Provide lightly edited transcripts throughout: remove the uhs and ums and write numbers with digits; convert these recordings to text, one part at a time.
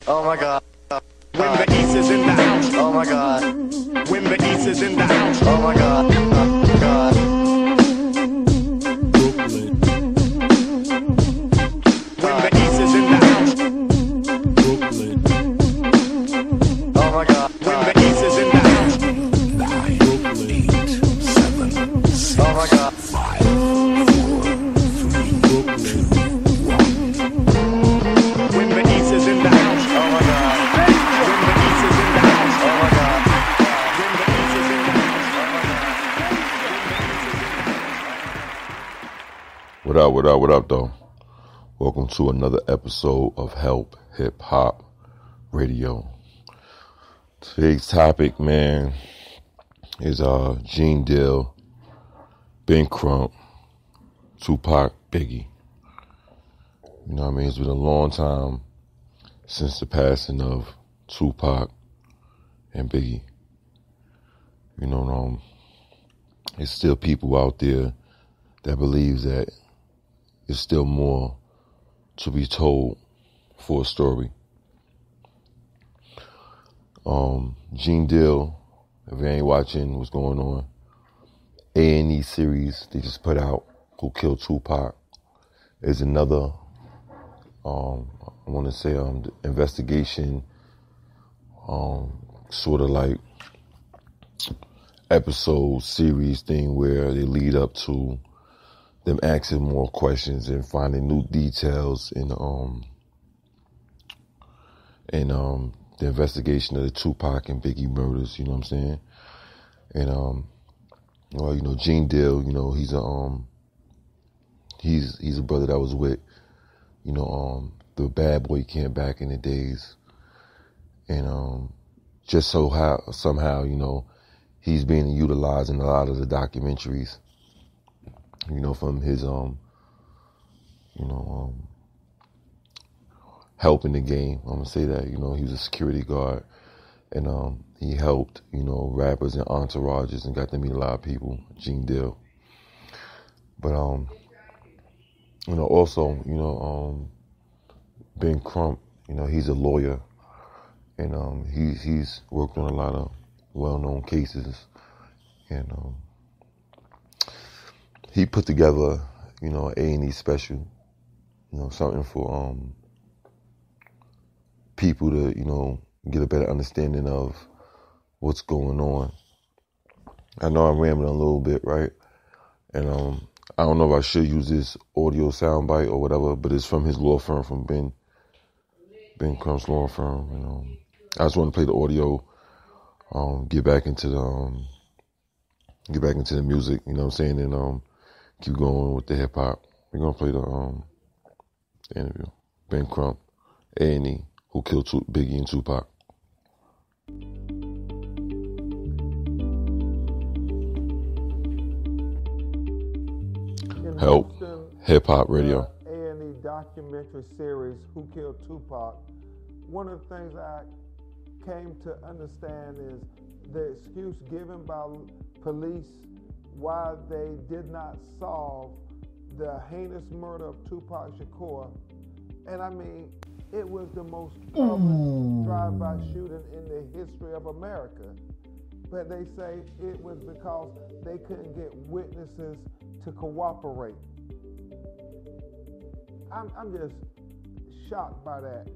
Oh my God. When the East is in the house. Oh my God. When the East is in the house. Oh my God. God. When the East is in the house. Oh my God. When the East is in the house. 9, 8, 7, 6, Oh my God. 5, 4, 3, 2, 1. When the East is in the house. Oh my God. When the East is in the house. Oh my God. When the East is in the house. What up, though? Welcome to another episode of Help Hip Hop Radio. Today's topic, man, is Gene Deal, Ben Crump, Tupac, Biggie. You know what I mean? It's been a long time since the passing of Tupac and Biggie. You know, there's still people out there that believes that there's still more to be told for a story. Gene Deal, if you ain't watching what's going on, A&E series they just put out, Who Killed Tupac, is another, I want to say, investigation, sort of like episode series thing where they lead up to them asking more questions and finding new details in the investigation of the Tupac and Biggie murders, you know what I'm saying? And well, you know, Gene Deal, you know, he's a brother that was with, you know, the Bad Boy Camp back in the days. And just somehow, you know, he's being utilized in a lot of the documentaries, you know, from his help in the game. I'm gonna say that, you know, he was a security guard, and he helped, you know, rappers and entourages and got to meet a lot of people, Gene Deal. But you know, also, you know, Ben Crump, you know, he's a lawyer, and he's worked on a lot of well-known cases, and he put together, you know, A&E special, you know, something for people to, you know, get a better understanding of what's going on. I know I'm rambling a little bit, right? And I don't know if I should use this audio soundbite or whatever, but it's from his law firm, from Ben Crump's law firm. And I just want to play the audio, get back into the music, you know what I'm saying, and keep going with the hip hop. We're gonna play the interview. Ben Crump, A&E, Who Killed Biggie and Tupac. Help Hip Hop Radio. A&E documentary series, Who Killed Tupac. One of the things I came to understand is the excuse given by police why they did not solve the heinous murder of Tupac Shakur. And I mean, it was the most public drive-by shooting in the history of America. But they say it was because they couldn't get witnesses to cooperate. I'm just shocked by that,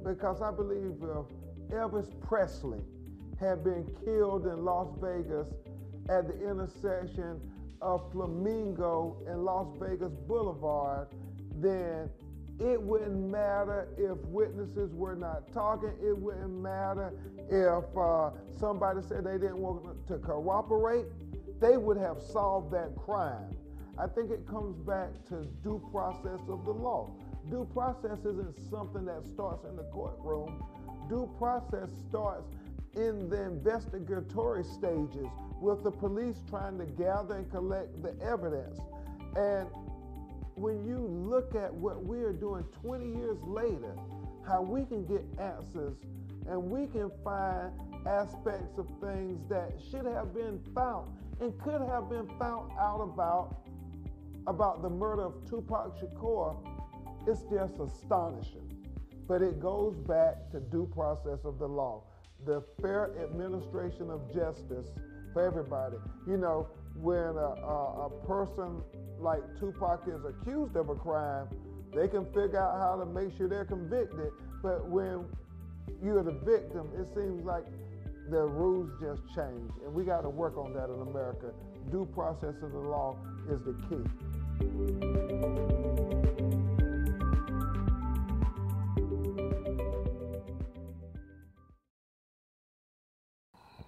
because I believe if Elvis Presley had been killed in Las Vegas at the intersection of Flamingo and Las Vegas Boulevard, then it wouldn't matter if witnesses were not talking. It wouldn't matter if somebody said they didn't want to cooperate. They would have solved that crime. I think it comes back to due process of the law. Due process isn't something that starts in the courtroom. Due process starts in the investigatory stages with the police trying to gather and collect the evidence. And when you look at what we're doing 20 years later, how we can get answers and we can find aspects of things that should have been found and could have been found out about the murder of Tupac Shakur, it's just astonishing. but it goes back to due process of the law, the fair administration of justice for everybody. You know, when a person like Tupac is accused of a crime, they can figure out how to make sure they're convicted. But when you're the victim, it seems like the rules just change. And we got to work on that in America. Due process of the law is the key.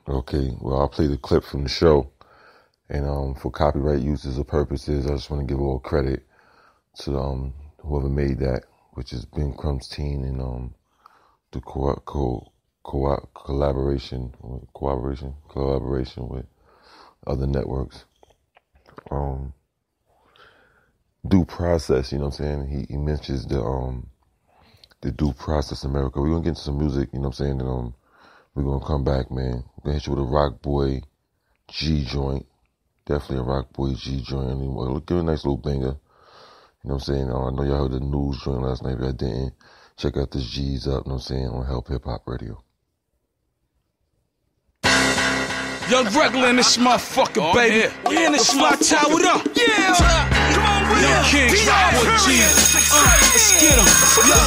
Okay, well, I'll play the clip from the show. And for copyright uses or purposes, I just want to give all credit to whoever made that, which is Ben Crump's team and the collaboration with other networks. Due process, you know what I'm saying? He mentions the due process in America. We're gonna get into some music, you know what I'm saying? And we're gonna come back, man. We're gonna hit you with a RockboyGz joint. Definitely a RockboyGz joint. We'll give it a nice little banger. You know what I'm saying? I know y'all heard the news joint last night. If y'all didn't, check out this G's Up, you know what I'm saying, on Help Hip Hop Radio. Young regular in this motherfucker, baby. We in this spot, tie it up. Yeah. Come on, Young Kings, RockboyGz. Let's get 'em. Yo,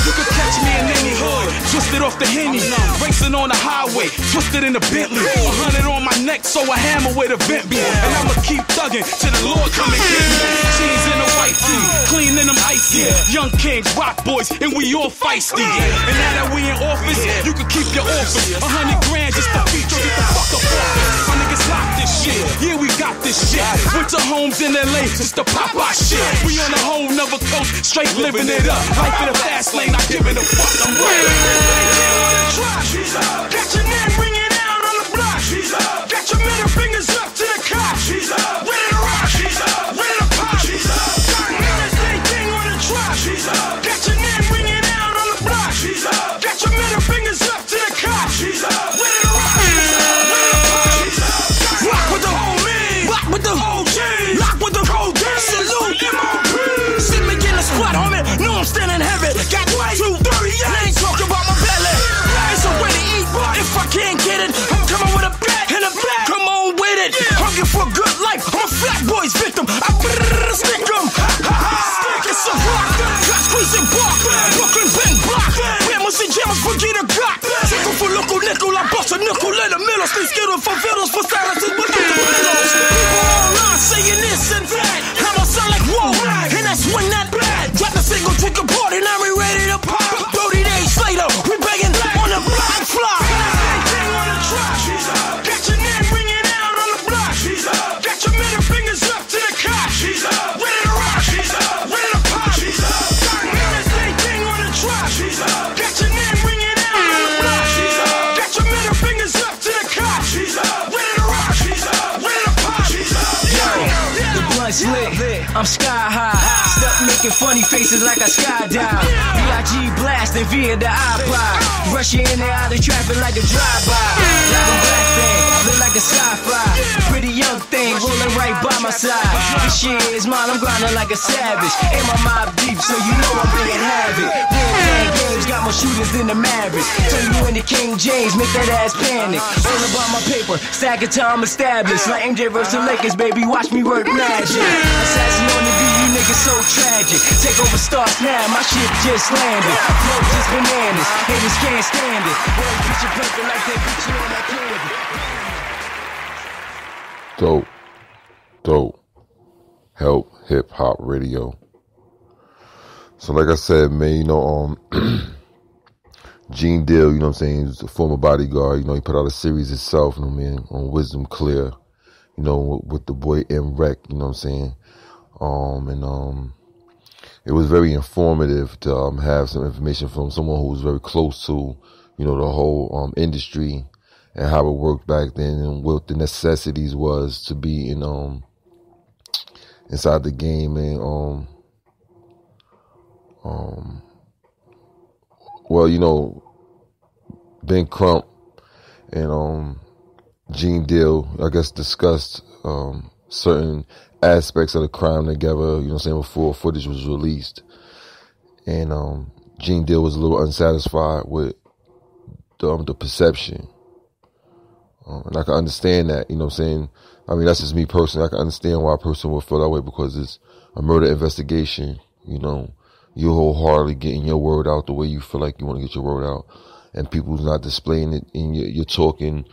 you can catch me in any hood, twisted off the Henny, racing on the highway, twisted in the Bentley. 100 on my neck, so I hammer with a vent beam. And I'ma keep thugging till the Lord come and get me. Jeans in the white tee, clean in them icy. Young Kings, rock boys, and we all feisty. And now that we in office, you can keep your office. 100 grand just to feature, get the fuck up off. My niggas lock this shit, yeah, we got this shit. Went to homes in LA just to pop our shit. We on a whole nother coast, straight living it up. Life in the fast lane, not giving a fuck. I'm ready. Got your name ringing out on the block. Got your middle fingers up to the cops. Ready to rock, ready to pop. Got same thing on the drop. Got your name ringing out on the block. Got your middle fingers up to the cops. Ready to rock, ready to pop. Rock with the homie, rock with the OG, rock with the cold dance. Salute MOP. See me in the spot, homie. Know I'm standing heavy. Got 238. Ain't talking about my belly. It's a way to eat, but if I can't get it, I'm coming with a bat and a bat. Come on with it. Hungry for a good life. I'm a flat boy's victim. I stick 'em. It's a rock. Got squeeze and bark. Brooklyn bang block. Bamos and jammers forget a got. Tickle for local nickel. I bust a nickel in the middle. Stay scared for vittles for silences. But get the windows. People online saying this and that. How I sound like whoa. And that's when that bad. Drop the single, drink a party. Now we ready to pop. 30 days later, we begging on the block fly. Thing on the drop. Got your name ringing out on the block. Got your middle fingers up to the cops. Ready to rock, ready to pop. Same thing on the drop. Got your name ringing out on the block. Got your middle fingers up to the cops. Ready to rock, ready to pop. The blunt's lit, I'm sky high. Stuck making funny faces like I skydive. B.I.G. blasting via the iPod. Rushing in and out of traffic like a drive-by. Like a black thing, look like a sci-fi. Pretty young thing, rolling right by my side. This shit is mine, I'm grinding like a savage. And my mob deep, so you know I'm bringing havoc. Real games got more shooters than the Mavericks. Turn you into King James, make that ass panic. All about my paper, stack of time established. Like MJ vs. the Lakers, baby, watch me work magic. Assassin on the beat, you niggas so tragic. Take over stars now, my shit just landed. Flow just bananas, haters can't stand it. Boy, bitch, you paper like that bitch you on that candy. Dope. Help Hip Hop Radio. So like I said, man, you know, Gene Deal, you know what I'm saying, he's a former bodyguard, you know, he put out a series itself, you know what I mean, on Wisdom Clear, you know, with the boy M-Rec, you know what I'm saying, it was very informative to have some information from someone who was very close to, you know, the whole industry and how it worked back then and what the necessities was to be in inside the game. And well, you know, Ben Crump and Gene Deal, I guess, discussed certain aspects of the crime together, you know what I'm saying, before footage was released. And Gene Deal was a little unsatisfied with the perception. And I can understand that, you know what I'm saying? I mean, that's just me personally. I can understand why a person would feel that way because it's a murder investigation. You know, you're wholeheartedly getting your word out the way you feel like you want to get your word out. And people's not displaying it, and you're talking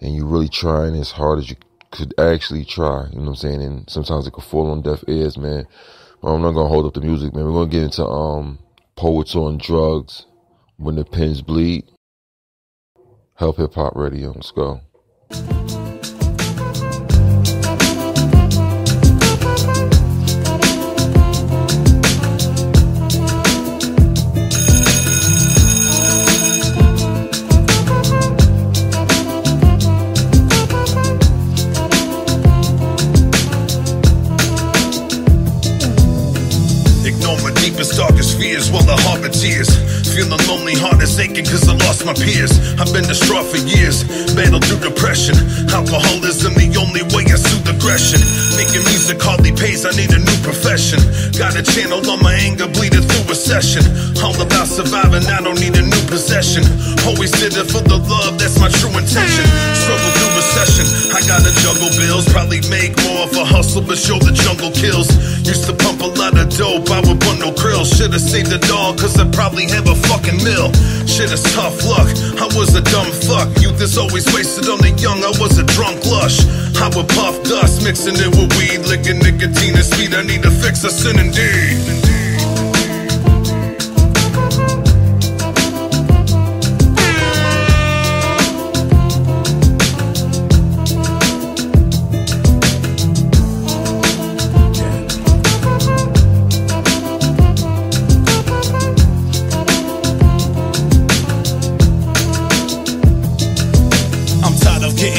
and you're really trying as hard as you could actually try. You know what I'm saying? And sometimes it could fall on deaf ears, man. I'm not going to hold up the music, man. We're going to get into Poets on Drugs, When the Pens Bleed. Help Hip Hop Radio. Let's go. Darkest fears while I harbor tears. Feeling lonely, heart is aching cause I lost my peers. I've been distraught for years, battled through depression. Alcoholism the only way I soothe aggression. Making music hardly pays, I need a new profession. Got a channel on my anger, bleeding through a session. All about surviving, I don't need a new possession. Always did it for the love, that's my true intention. Struggle through recession, I gotta juggle bills. Probably make more of a hustle, but show the jungle kills. Used to pump a lot of dope, I would want no krills. Should've saved the dog, cause I probably have a fucking mill. Shit is tough luck, I was a dumb fuck. Youth is always wasted on the young, I was a drunk lush. I would puff dust, mixing it with weed. Licking nicotine and speed, I need to fix a sin indeed.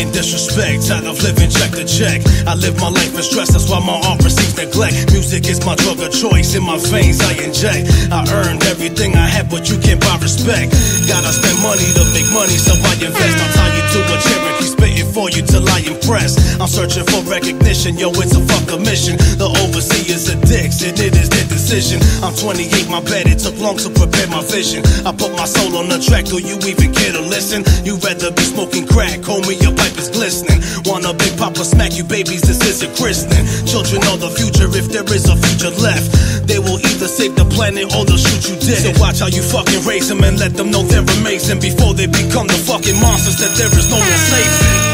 Disrespect, tired of living check to check. I live my life in stress, that's why my art receives neglect. Music is my drug of choice, in my veins I inject. I earned everything I had, but you can't buy respect. Gotta spend money to make money, so I invest. I'll tie you to a chair and keep spitting for you till I impress. I'm searching for recognition, yo, it's a fucking mission. The overseer's addiction, it is their decision. I'm 28, my bad, it took long to prepare my vision. I put my soul on the track, do you even care to listen? You rather be smoking crack, homie, your pipe is glistening. Wanna big papa smack you babies, this isn't christening. Children know the future, if there is a future left. They will either save the planet or they'll shoot you dead. So watch how you fucking raise them and let them know they're amazing before they become the fucking monsters that there is no one saving.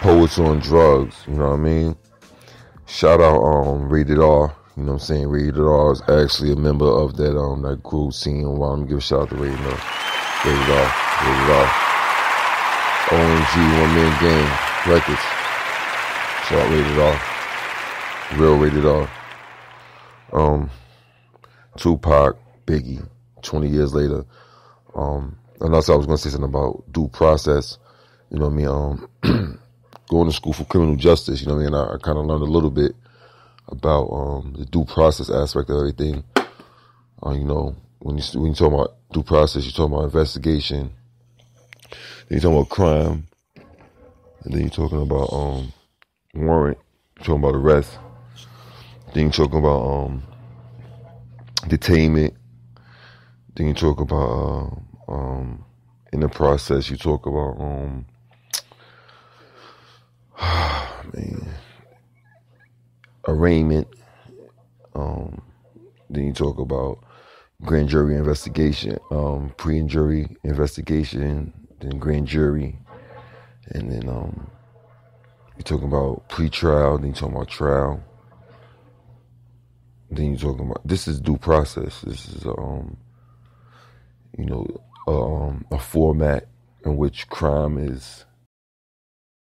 Poets on Drugs, you know what I mean? Shout out Rated R, you know what I'm saying? Rated R is actually a member of that group scene. Well, I'm gonna give a shout out to Rated R. Rated R. OMG, One Man Gang Records. Shout out Rated R. Real Rated R. Tupac, Biggie, 20 years later. And also I was gonna say something about due process, you know what I mean? Going to school for criminal justice, you know what I mean? I kind of learned a little bit about the due process aspect of everything. You know, when you talk about due process, you're talking about investigation, then you're talking about crime, and then you're talking about warrant, you're talking about arrest, then you're talking about detainment, then you talk about in the process you talk about arraignment, then you talk about grand jury investigation, pre and jury investigation, then grand jury, and then you're talking about pre-trial, then you're talking about trial, then you're talking about, this is due process. This is you know, a format in which crime is